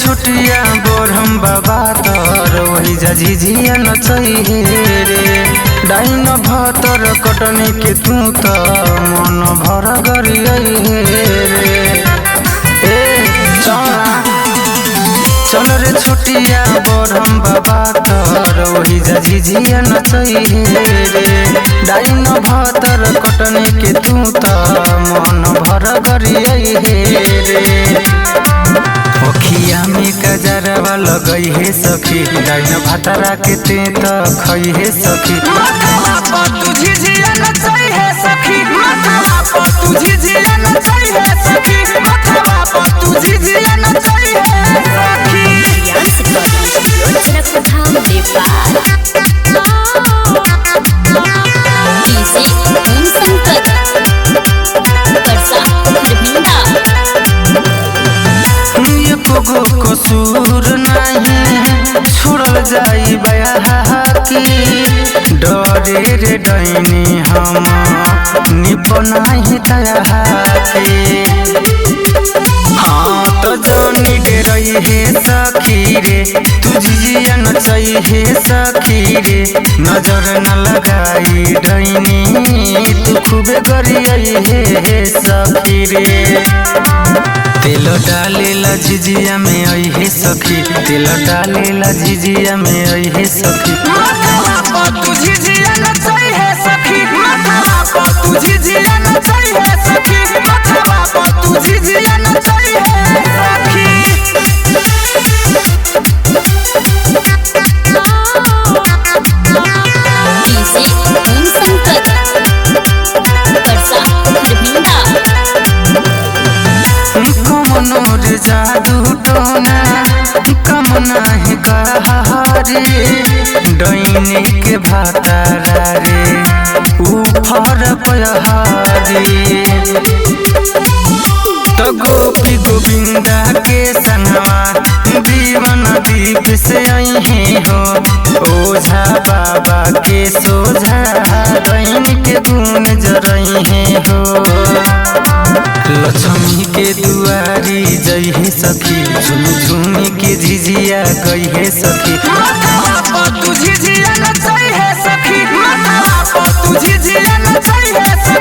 छोटिया बोरहम बाबा तर वही झिझिया नचई रे डाइन भतर कटनी के तू त मन भर गरियई रे चल रे छोटिया बोरहम बाबा तर वही झिझिया नचई रे डाइन भतर कटनी के तू त मन भर गरियई रे ओखिया में कजरवा लगई है सखी डाइन भातरा के ते त खई है सखी माथवा पर तू झिझिया नचई है सखी माथवा पर तू झिझिया नचई है सखी माथवा पर तू झिझिया नचई है सखी एको कसूर नहीं छोड़ल जाई बयाकी डरे रे डैनी हम निपनाही तयाकी हाँ तो जानी दे रही है सखी रे तू झिझिया नचई है सखी रे नजर न लगाई डैनी तू खूबे गरियई है सखी रे तेल डालेला झिझिया में आई है सखी तेल डालेला झिझिया में आई है सखी माथवा पर तू झिझिया नचई है सखी माथवा पर तू झिझिया नचई है सखी माथवा पर तू झिझिया नचई है सखी कमनोर जादू टोना कम नाही कहारे डैने के भातारा रे ऊपर पहाड़ी तो गोपी गोविंदा के संगवा दीवन दीप से आई है हो ओझा बाबा के सोझा दैन के गुण जरई है हो लक्ष्मी के दुआरी जई है सखी झुम झुम के झिझिया गई है सखी माथवा पर तू झिझिया नचई है सखी माथवा पर तू झिझिया नचई है सखी।